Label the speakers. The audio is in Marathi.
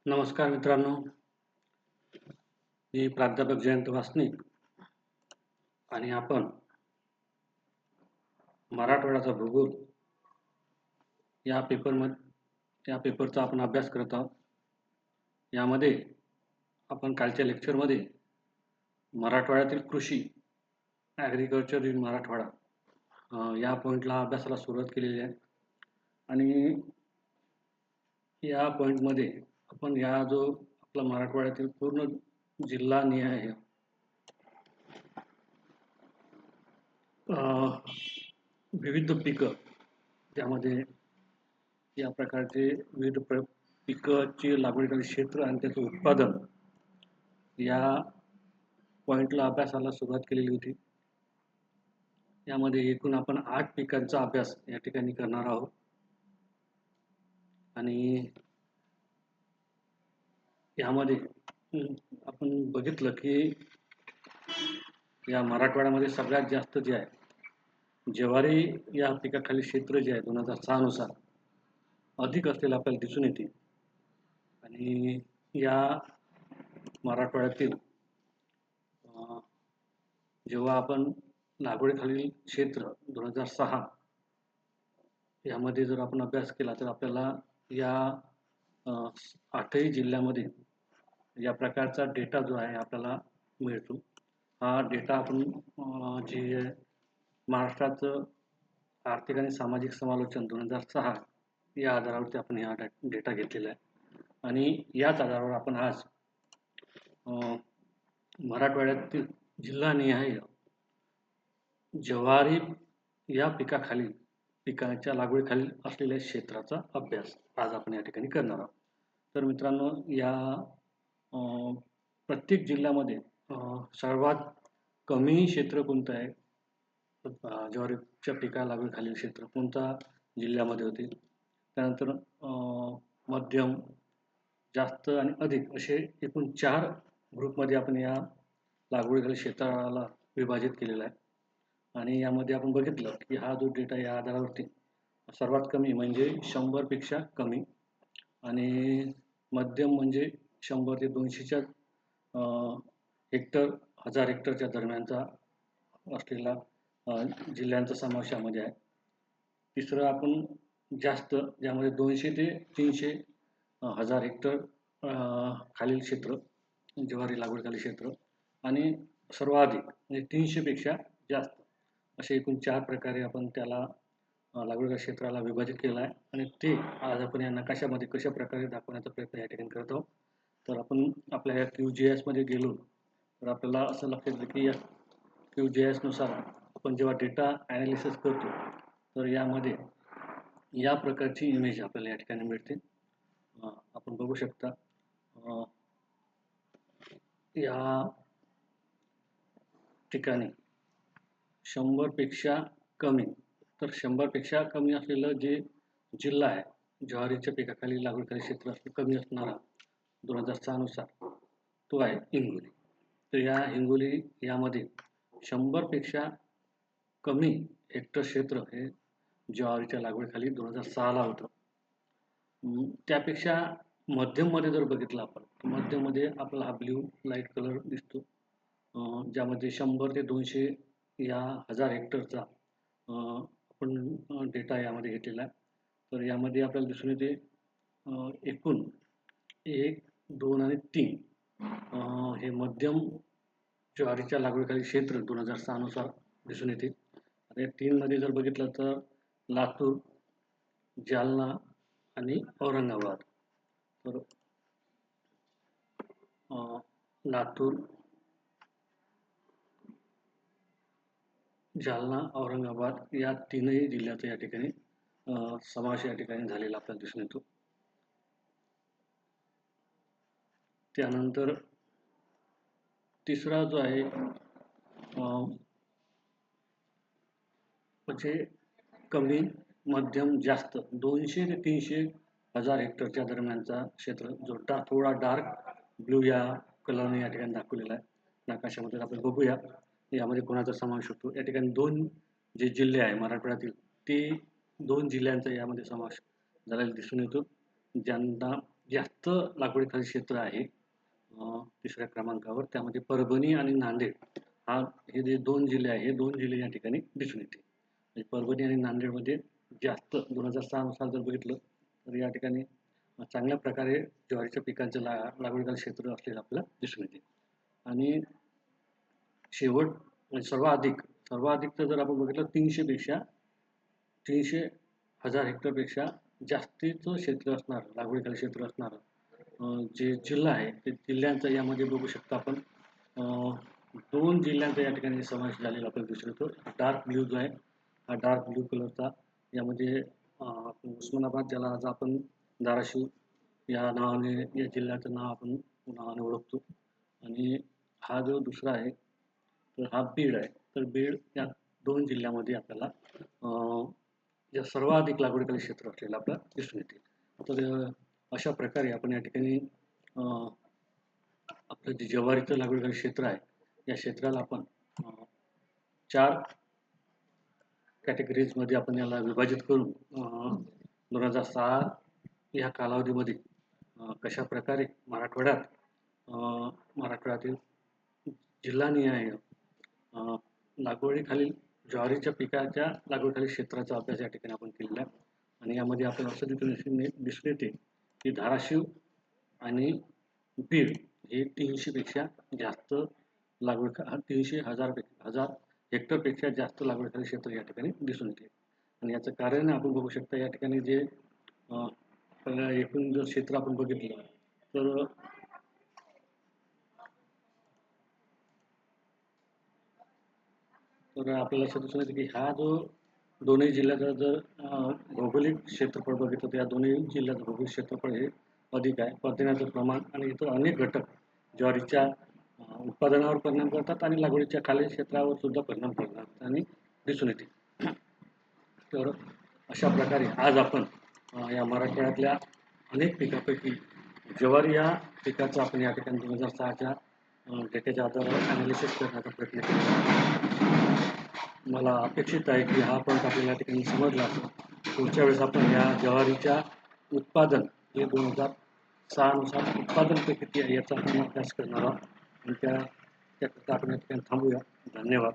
Speaker 1: नमस्कार मित्रांनो, मी प्राध्यापक जयंत वासनिक आणि आपण मराठवाड्याचा भूगोल या पेपरचा आपण अभ्यास करत आहोत. यामध्ये आपण कालच्या लेक्चरमध्ये मराठवाड्यातील कृषी ॲग्रिकल्चर इन मराठवाडा या पॉईंटला अभ्यासाला सुरुवात केलेली आहे आणि या पॉईंटमध्ये आपण जो आपला मराठवाड्यातील पूर्ण जिल्हानिहाय विविध पिकं त्यामध्ये या प्रकारचे विविध पिकाची लागवडीतील क्षेत्र आणि त्याचं उत्पादन या पॉईंटला अभ्यासाला सुरुवात केलेली होती. यामध्ये एकूण आपण 8 पिकांचा अभ्यास या ठिकाणी करणार आहोत आणि यामध्ये आपण बघितलं की या मराठवाड्यामध्ये सगळ्यात जास्त जे आहे ज्वारी या पिकाखाली क्षेत्र जे आहे 2006 नुसार अधिक असलेलं आपल्याला दिसून येते आणि या मराठवाड्यातील जेव्हा आपण लागवडीखालील क्षेत्र 2006 यामध्ये जर आपण अभ्यास केला तर आपल्याला या 8ही जिल्ह्यामध्ये या प्रकारचा डेटा जो आहे आपल्याला मिळतो. हा डेटा आपण जे महाराष्ट्राचं आर्थिक आणि सामाजिक समालोचन 2006 या आधारावरती आपण हा डेटा घेतलेला आहे आणि याच आधारावर आपण आज मराठवाड्यातील जिल्हानिहाय ज्वारी या पिकाच्या लागवडीखाली असलेल्या क्षेत्राचा अभ्यास आज आपण या ठिकाणी करणार आहोत. तर मित्रांनो, या प्रत्येक जिल्ह्यामध्ये सर्वात कमी क्षेत्र कोणतं आहे, ज्वारीच्या पिका लागवडीखालील क्षेत्र कोणत्या जिल्ह्यामध्ये होते, त्यानंतर मध्यम, जास्त आणि अधिक असे एकूण 4 ग्रुपमध्ये आपण या लागवडीखालील क्षेत्राला विभाजित केलेला आहे आणि यामध्ये आपण बघितलं की हा जो डेटा या आधारावरती सर्वात कमी म्हणजे 100पेक्षा कमी आणि मध्यम म्हणजे 100 ते 200च्या हेक्टर 1000 हेक्टरच्या दरम्यानचा असलेला जिल्ह्यांचा समावेश यामध्ये आहे. तिसरं आपण जास्त ज्यामध्ये 200 ते 300 1000 हेक्टर खालील क्षेत्र ज्वारी लागवडीखालील क्षेत्र आणि सर्वाधिक म्हणजे 300पेक्षा जास्त असे एकूण 4 प्रकारे आपण त्याला लागवडीच्या क्षेत्राला विभाजित केलं आहे आणि ते आज आपण या नकाशामध्ये कशा प्रकारे दाखवण्याचा प्रयत्न या ठिकाणी करत आहोत. तर आपण आपल्या या QGIS गेलो तर आपल्याला असं लक्षात येतं की या QGIS नुसार आपण जेव्हा डेटा ॲनालिसिस करतो तर यामध्ये या प्रकारची इमेज आपल्याला या ठिकाणी मिळते. आपण बघू शकता या ठिकाणी 100पेक्षा कमी, तर 100पेक्षा कमी असलेलं जे जिल्हा आहे ज्वारीच्या पिकाखाली लागवडीखाली क्षेत्र कमी असणारा 2006 नुसार तो आहे हिंगोली. तर या हिंगोली यामध्ये 100पेक्षा कमी हेक्टर क्षेत्र हे ज्वारीच्या लागवडीखाली 2006ला होतं. त्यापेक्षा मध्यममध्ये जर बघितलं आपण मध्यममध्ये आपला हा ब्ल्यू लाईट कलर दिसतो, ज्यामध्ये 100 ते 200 या 1000 हेक्टरचा आपण डेटा यामध्ये घेतलेला आहे. तर यामध्ये आपल्याला दिसून येते एकूण 1, 2 आणि 3 हे मध्यम ज्वारीच्या लागवडीखाली क्षेत्र 2006 नुसार दिसून येते. आणि 3 मध्ये जर बघितलं तर लातूर, जालना आणि औरंगाबाद. तर लातूर, जालना, औरंगाबाद या 3ही जिल्ह्याचा या ठिकाणी समावेश या ठिकाणी झालेला आपल्याला दिसून येतो. त्यानंतर तिसरा जो आहे म्हणजे कमी, मध्यम, जास्त 200 ते 300 1000 हेक्टरच्या दरम्यानचा क्षेत्र जो थोडा डार्क ब्ल्यू या कलरने या ठिकाणी दाखवलेला आहे नकाशामध्ये. आपण बघूया यामध्ये कोणाचा समावेश होतो. या ठिकाणी 2 जे जिल्हे आहे मराठवाड्यातील ते 2 जिल्ह्यांचा यामध्ये समावेश झालेला दिसून येतो, ज्यांना जास्त लागवडीखाली क्षेत्र आहे तिसऱ्या क्रमांकावर. त्यामध्ये परभणी आणि नांदेड हे जे 2 जिल्हे आहे, हे 2 जिल्हे या ठिकाणी दिसून येते. म्हणजे परभणी आणि नांदेडमध्ये जास्त 2006 नुसार जर बघितलं तर या ठिकाणी चांगल्या प्रकारे ज्वारीच्या पिकांचं लागवडीखाली क्षेत्र असलेलं आपल्याला दिसून येते. आणि शेवट म्हणजे सर्वाधिकचं जर आपण बघितलं 300,000 हेक्टरपेक्षा जास्तीचं क्षेत्र असणारं, लागवडीखाली क्षेत्र असणारं जे जिल्हा आहे, ते जिल्ह्यांचा यामध्ये बघू शकता आपण 2 जिल्ह्यांचा या ठिकाणी समावेश झालेला आपल्याला दिसून येतो. डार्क ब्ल्यू जो आहे, हा डार्क ब्ल्यू कलरचा यामध्ये उस्मानाबाद, ज्याला आज आपण धाराशिव या नावाने या जिल्ह्याचं नाव आपण नावाने ओळखतो. आणि हा जो दुसरा आहे तर हा बीड आहे. तर बीड या 2 जिल्ह्यामध्ये आपल्याला जे सर्वाधिक लागवडीखाली क्षेत्र असलेलं आपल्याला दिसून येते. तर अशा प्रकारे आपण या ठिकाणी आपलं जे ज्वारीचं लागवडीखाली क्षेत्र आहे, या क्षेत्राला आपण 4 कॅटेगरीजमध्ये आपण याला विभाजित करून 2006 या कालावधीमध्ये कशा प्रकारे मराठवाड्यातील जिल्हानिहाय लागवडीखालील ज्वारीच्या पिकाच्या लागवडीखालील क्षेत्राचा अभ्यास या ठिकाणी आपण केलेला आहे. आणि यामध्ये आपण असं दिसून येते की धाराशिव आणि बीड हे 300पेक्षा जास्त लागवड 300,000 हेक्टरपेक्षा जास्त लागवडीखाली क्षेत्र या ठिकाणी दिसून येते. आणि याचं कारण आपण बघू शकता, या ठिकाणी जे एकूण जर क्षेत्र आपण बघितलं तर आपल्याला असं दिसून येतं की हा जो दोन्ही जिल्ह्याचा जर भौगोलिक क्षेत्रफळ बघितलं तर या दोन्ही जिल्ह्याचं भौगोलिक क्षेत्रफळ हे अधिक आहे. परतण्याचं प्रमाण आणि इतर अनेक घटक ज्वारीच्या उत्पादनावर परिणाम करतात आणि लागवडीच्या खालील क्षेत्रावर सुद्धा परिणाम करतात आणि दिसून येते. तर अशा प्रकारे आज आपण या मराठवाड्यातल्या अनेक पिकापैकी ज्वारी या पिकाचं आपण या ठिकाणी 2006च्या डेटाच्या आधारावर ॲनालिसिस करण्याचा प्रयत्न केला. मला अपेक्षित आहे की हा पॉईंट आपल्याला या ठिकाणी समजला असेल. पुढच्या वेळेस आपण या ज्वारीच्या उत्पादन हे 2006 नुसार उत्पादन किती आहे याचा आपण अभ्यास करणार आहोत. आणि त्याकरता आपण या ठिकाणी थांबूया. धन्यवाद.